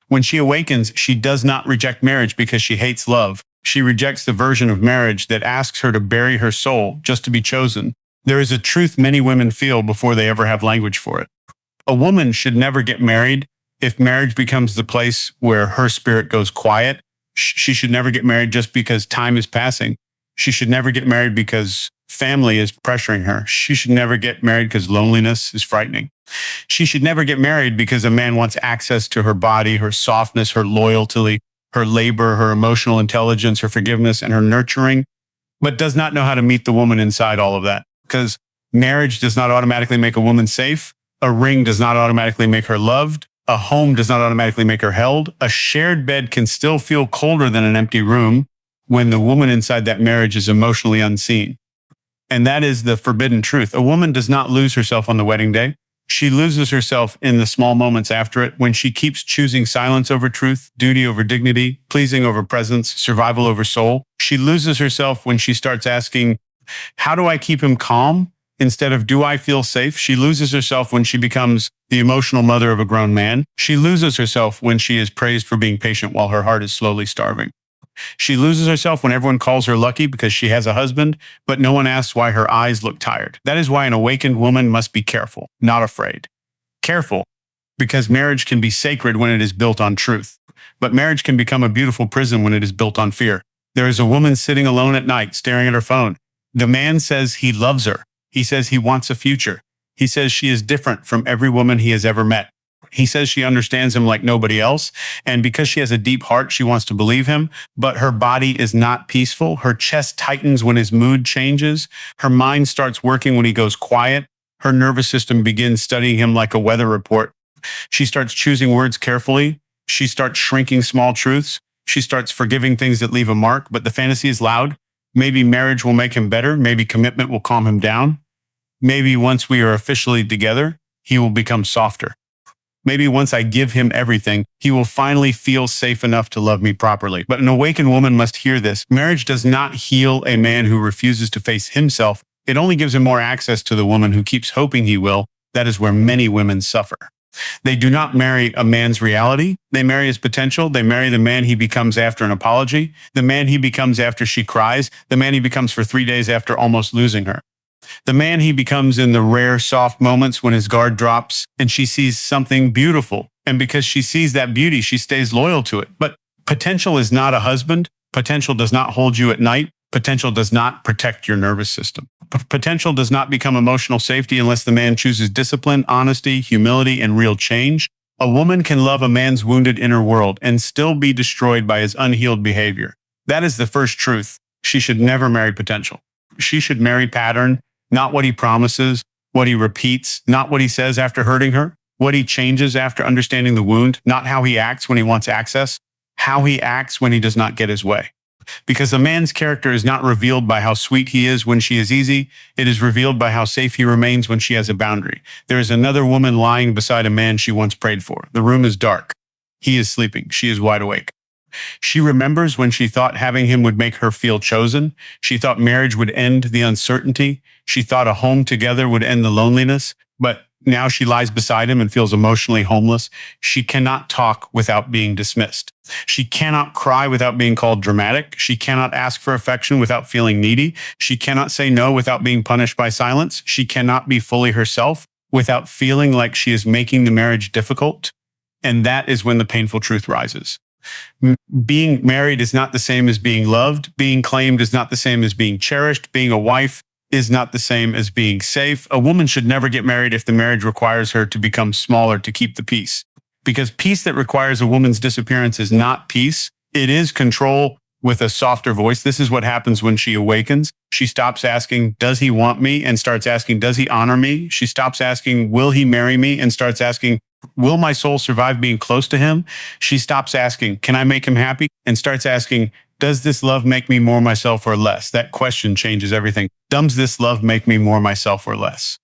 When she awakens, she does not reject marriage because she hates love. She rejects the version of marriage that asks her to bury her soul just to be chosen. There is a truth many women feel before they ever have language for it. A woman should never get married if marriage becomes the place where her spirit goes quiet. She should never get married just because time is passing. She should never get married because family is pressuring her. She should never get married because loneliness is frightening. She should never get married because a man wants access to her body, her softness, her loyalty, her labor, her emotional intelligence, her forgiveness, and her nurturing, but does not know how to meet the woman inside all of that. Because marriage does not automatically make a woman safe. A ring does not automatically make her loved. A home does not automatically make her held. A shared bed can still feel colder than an empty room when the woman inside that marriage is emotionally unseen. And that is the forbidden truth. A woman does not lose herself on the wedding day. She loses herself in the small moments after it, when she keeps choosing silence over truth, duty over dignity, pleasing over presence, survival over soul. She loses herself when she starts asking, how do I keep him calm? Instead of, do I feel safe? She loses herself when she becomes the emotional mother of a grown man. She loses herself when she is praised for being patient while her heart is slowly starving. She loses herself when everyone calls her lucky because she has a husband, but no one asks why her eyes look tired. That is why an awakened woman must be careful, not afraid. Careful, because marriage can be sacred when it is built on truth, but marriage can become a beautiful prison when it is built on fear. There is a woman sitting alone at night, staring at her phone. The man says he loves her. He says he wants a future. He says she is different from every woman he has ever met. He says she understands him like nobody else, and because she has a deep heart, she wants to believe him, but her body is not peaceful. Her chest tightens when his mood changes. Her mind starts working when he goes quiet. Her nervous system begins studying him like a weather report. She starts choosing words carefully. She starts shrinking small truths. She starts forgiving things that leave a mark, but the fantasy is loud. Maybe marriage will make him better. Maybe commitment will calm him down. Maybe once we are officially together, he will become softer. Maybe once I give him everything, he will finally feel safe enough to love me properly. But an awakened woman must hear this. Marriage does not heal a man who refuses to face himself. It only gives him more access to the woman who keeps hoping he will. That is where many women suffer. They do not marry a man's reality. They marry his potential. They marry the man he becomes after an apology, the man he becomes after she cries, the man he becomes for 3 days after almost losing her. The man he becomes in the rare, soft moments when his guard drops and she sees something beautiful. And because she sees that beauty, she stays loyal to it. But potential is not a husband. Potential does not hold you at night. Potential does not protect your nervous system. Potential does not become emotional safety unless the man chooses discipline, honesty, humility, and real change. A woman can love a man's wounded inner world and still be destroyed by his unhealed behavior. That is the first truth. She should never marry potential. She should marry pattern. Not what he promises, what he repeats, not what he says after hurting her, what he changes after understanding the wound, not how he acts when he wants access, how he acts when he does not get his way. Because a man's character is not revealed by how sweet he is when she is easy, it is revealed by how safe he remains when she has a boundary. There is another woman lying beside a man she once prayed for. The room is dark. He is sleeping. She is wide awake. She remembers when she thought having him would make her feel chosen. She thought marriage would end the uncertainty. She thought a home together would end the loneliness. But now she lies beside him and feels emotionally homeless. She cannot talk without being dismissed. She cannot cry without being called dramatic. She cannot ask for affection without feeling needy. She cannot say no without being punished by silence. She cannot be fully herself without feeling like she is making the marriage difficult. And that is when the painful truth rises. Being married is not the same as being loved. Being claimed is not the same as being cherished. Being a wife is not the same as being safe. A woman should never get married if the marriage requires her to become smaller to keep the peace. Because peace that requires a woman's disappearance is not peace. It is control with a softer voice. This is what happens when she awakens. She stops asking, does he want me? And starts asking, does he honor me? She stops asking, will he marry me? And starts asking, will my soul survive being close to him? She stops asking, can I make him happy? And starts asking, does this love make me more myself or less? That question changes everything. Does this love make me more myself or less?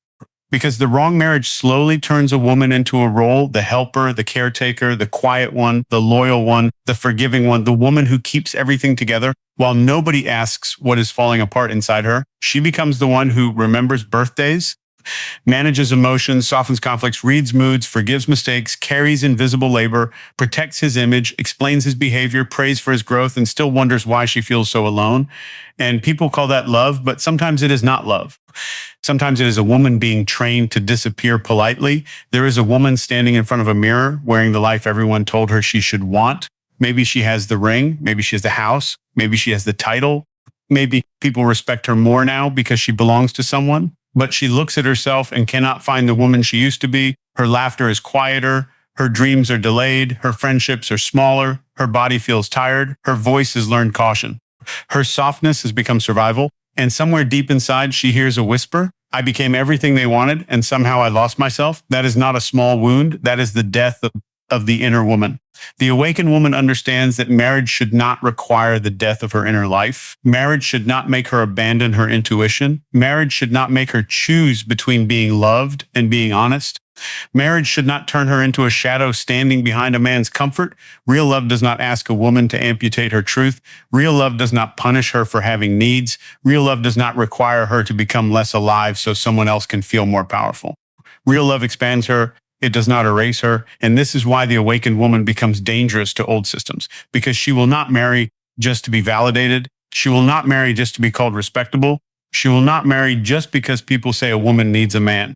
Because the wrong marriage slowly turns a woman into a role, the helper, the caretaker, the quiet one, the loyal one, the forgiving one, the woman who keeps everything together while nobody asks what is falling apart inside her. She becomes the one who remembers birthdays, Manages emotions, softens conflicts, reads moods, forgives mistakes, carries invisible labor, protects his image, explains his behavior, prays for his growth, and still wonders why she feels so alone. And people call that love, but sometimes it is not love. Sometimes it is a woman being trained to disappear politely. There is a woman standing in front of a mirror wearing the life everyone told her she should want. Maybe she has the ring. Maybe she has the house. Maybe she has the title. Maybe people respect her more now because she belongs to someone. But she looks at herself and cannot find the woman she used to be. Her laughter is quieter. Her dreams are delayed. Her friendships are smaller. Her body feels tired. Her voice has learned caution. Her softness has become survival. And somewhere deep inside, she hears a whisper. I became everything they wanted, and somehow I lost myself. That is not a small wound. That is the death of the inner woman. The awakened woman understands that marriage should not require the death of her inner life. Marriage should not make her abandon her intuition. Marriage should not make her choose between being loved and being honest. Marriage should not turn her into a shadow standing behind a man's comfort. Real love does not ask a woman to amputate her truth. Real love does not punish her for having needs. Real love does not require her to become less alive so someone else can feel more powerful. Real love expands her. It does not erase her. And this is why the awakened woman becomes dangerous to old systems, because she will not marry just to be validated. She will not marry just to be called respectable. She will not marry just because people say a woman needs a man.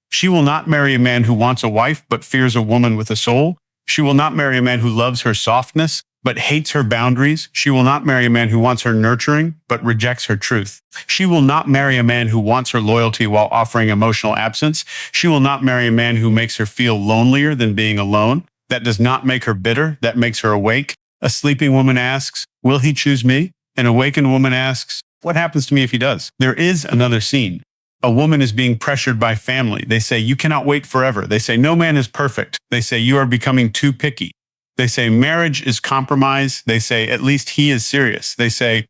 She will not marry a man who wants a wife but fears a woman with a soul. She will not marry a man who loves her softness but hates her boundaries. She will not marry a man who wants her nurturing but rejects her truth. She will not marry a man who wants her loyalty while offering emotional absence. She will not marry a man who makes her feel lonelier than being alone. That does not make her bitter. That makes her awake. A sleeping woman asks, will he choose me? An awakened woman asks, what happens to me if he does? There is another scene. A woman is being pressured by family. They say, you cannot wait forever. They say, no man is perfect. They say, you are becoming too picky. They say, marriage is compromise. They say, at least he is serious. They say,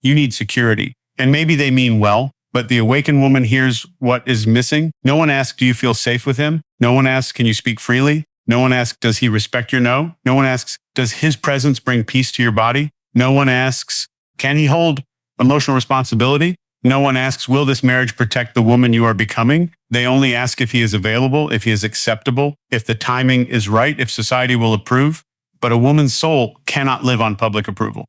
you need security. And maybe they mean well, but the awakened woman hears what is missing. No one asks, do you feel safe with him? No one asks, can you speak freely? No one asks, does he respect your no? No one asks, does his presence bring peace to your body? No one asks, can he hold emotional responsibility? No one asks, will this marriage protect the woman you are becoming? They only ask if he is available, if he is acceptable, if the timing is right, if society will approve. But a woman's soul cannot live on public approval.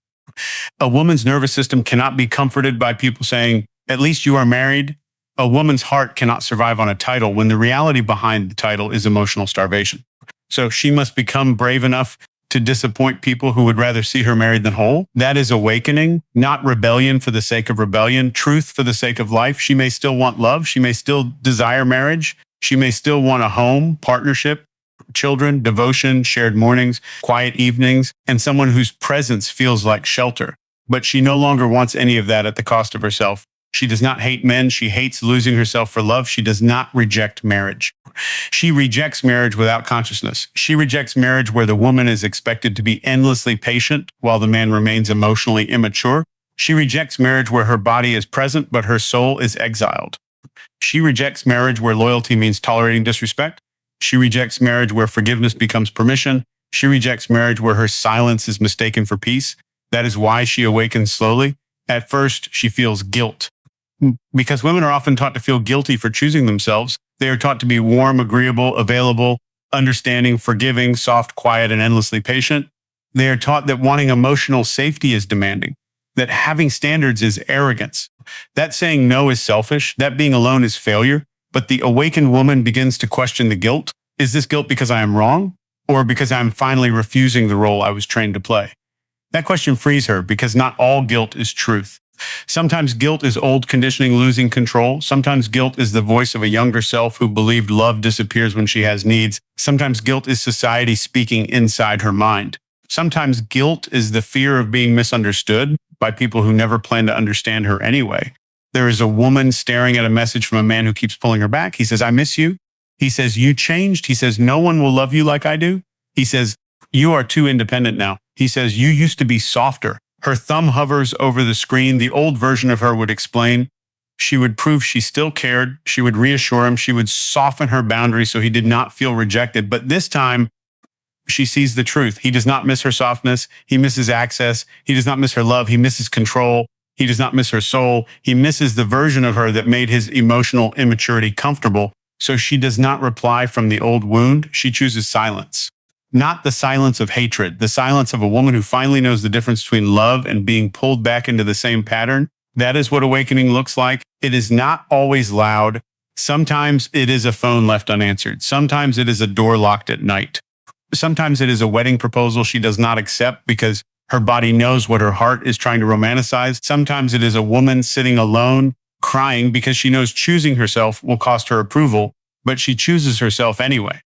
A woman's nervous system cannot be comforted by people saying, at least you are married. A woman's heart cannot survive on a title when the reality behind the title is emotional starvation. So she must become brave enough to disappoint people who would rather see her married than whole. That is awakening, not rebellion for the sake of rebellion, truth for the sake of life. She may still want love. She may still desire marriage. She may still want a home, partnership, children, devotion, shared mornings, quiet evenings, and someone whose presence feels like shelter. But she no longer wants any of that at the cost of herself. She does not hate men. She hates losing herself for love. She does not reject marriage. She rejects marriage without consciousness. She rejects marriage where the woman is expected to be endlessly patient while the man remains emotionally immature. She rejects marriage where her body is present, but her soul is exiled. She rejects marriage where loyalty means tolerating disrespect. She rejects marriage where forgiveness becomes permission. She rejects marriage where her silence is mistaken for peace. That is why she awakens slowly. At first, she feels guilt. Because women are often taught to feel guilty for choosing themselves. They are taught to be warm, agreeable, available, understanding, forgiving, soft, quiet, and endlessly patient. They are taught that wanting emotional safety is demanding, that having standards is arrogance, that saying no is selfish, that being alone is failure. But the awakened woman begins to question the guilt. Is this guilt because I am wrong, or because I'm finally refusing the role I was trained to play? That question frees her because not all guilt is truth. Sometimes guilt is old conditioning losing control. Sometimes guilt is the voice of a younger self who believed love disappears when she has needs. Sometimes guilt is society speaking inside her mind. Sometimes guilt is the fear of being misunderstood by people who never plan to understand her anyway. There is a woman staring at a message from a man who keeps pulling her back. He says, I miss you. He says, you changed. He says, no one will love you like I do. He says, you are too independent now. He says, you used to be softer. Her thumb hovers over the screen. The old version of her would explain. She would prove she still cared. She would reassure him. She would soften her boundaries so he did not feel rejected. But this time, she sees the truth. He does not miss her softness. He misses access. He does not miss her love. He misses control. He does not miss her soul. He misses the version of her that made his emotional immaturity comfortable. So she does not reply from the old wound. She chooses silence. Not the silence of hatred, the silence of a woman who finally knows the difference between love and being pulled back into the same pattern. That is what awakening looks like. It is not always loud. Sometimes it is a phone left unanswered. Sometimes it is a door locked at night. Sometimes it is a wedding proposal she does not accept because her body knows what her heart is trying to romanticize. Sometimes it is a woman sitting alone, crying because she knows choosing herself will cost her approval, but she chooses herself anyway.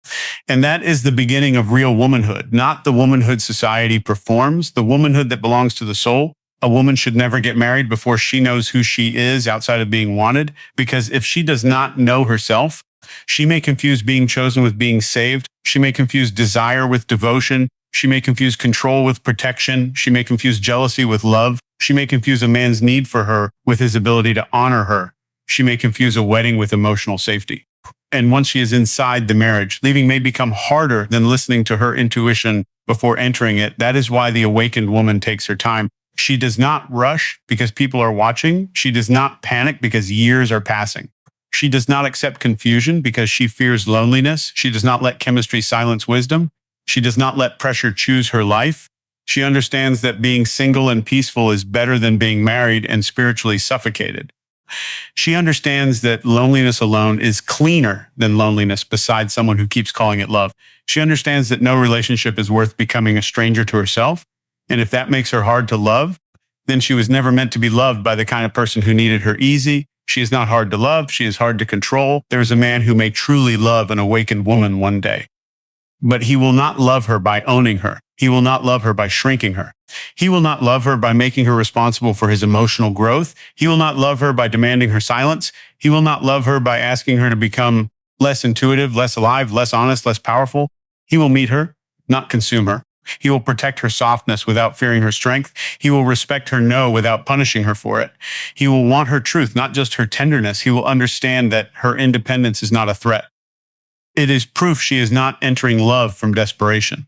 And that is the beginning of real womanhood, not the womanhood society performs, the womanhood that belongs to the soul. A woman should never get married before she knows who she is outside of being wanted, because if she does not know herself, she may confuse being chosen with being saved. She may confuse desire with devotion. She may confuse control with protection. She may confuse jealousy with love. She may confuse a man's need for her with his ability to honor her. She may confuse a wedding with emotional safety. And once she is inside the marriage, leaving may become harder than listening to her intuition before entering it. That is why the awakened woman takes her time. She does not rush because people are watching. She does not panic because years are passing. She does not accept confusion because she fears loneliness. She does not let chemistry silence wisdom. She does not let pressure choose her life. She understands that being single and peaceful is better than being married and spiritually suffocated. She understands that loneliness alone is cleaner than loneliness beside someone who keeps calling it love. She understands that no relationship is worth becoming a stranger to herself. And if that makes her hard to love, then she was never meant to be loved by the kind of person who needed her easy. She is not hard to love. She is hard to control. There is a man who may truly love an awakened woman one day, but he will not love her by owning her. He will not love her by shrinking her. He will not love her by making her responsible for his emotional growth. He will not love her by demanding her silence. He will not love her by asking her to become less intuitive, less alive, less honest, less powerful. He will meet her, not consume her. He will protect her softness without fearing her strength. He will respect her no without punishing her for it. He will want her truth, not just her tenderness. He will understand that her independence is not a threat. It is proof she is not entering love from desperation.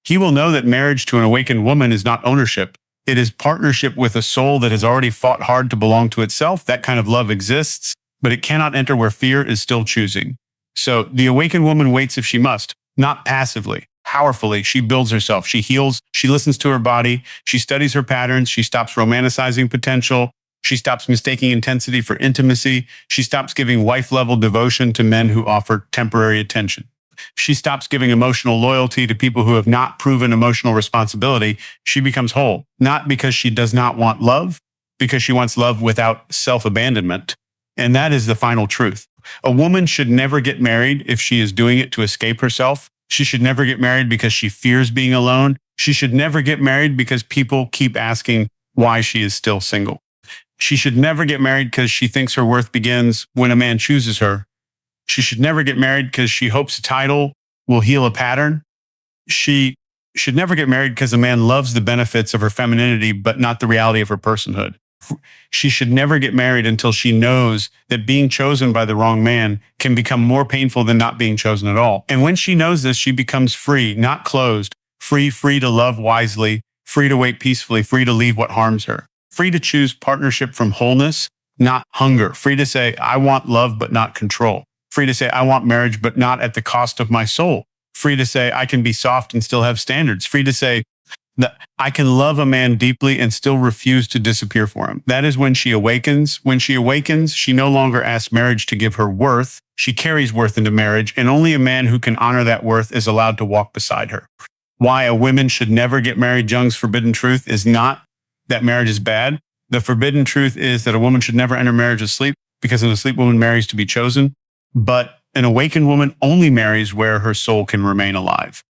He will know that marriage to an awakened woman is not ownership. It is partnership with a soul that has already fought hard to belong to itself. That kind of love exists, but it cannot enter where fear is still choosing. So the awakened woman waits if she must, not passively. Powerfully, she builds herself. She heals. She listens to her body. She studies her patterns. She stops romanticizing potential. She stops mistaking intensity for intimacy. She stops giving wife-level devotion to men who offer temporary attention. She stops giving emotional loyalty to people who have not proven emotional responsibility. She becomes whole, not because she does not want love, because she wants love without self-abandonment. And that is the final truth. A woman should never get married if she is doing it to escape herself. She should never get married because she fears being alone. She should never get married because people keep asking why she is still single. She should never get married because she thinks her worth begins when a man chooses her. She should never get married because she hopes a title will heal a pattern. She should never get married because a man loves the benefits of her femininity, but not the reality of her personhood. She should never get married until she knows that being chosen by the wrong man can become more painful than not being chosen at all. And when she knows this, she becomes free, not closed, free to love wisely, free to wait peacefully, free to leave what harms her, free to choose partnership from wholeness, not hunger, free to say, I want love, but not control, free to say, I want marriage, but not at the cost of my soul, free to say, I can be soft and still have standards, free to say, that I can love a man deeply and still refuse to disappear for him. That is when she awakens. When she awakens, she no longer asks marriage to give her worth. She carries worth into marriage, and only a man who can honor that worth is allowed to walk beside her. Why a woman should never get married, Jung's forbidden truth is not that marriage is bad. The forbidden truth is that a woman should never enter marriage asleep, because an asleep woman marries to be chosen. But an awakened woman only marries where her soul can remain alive.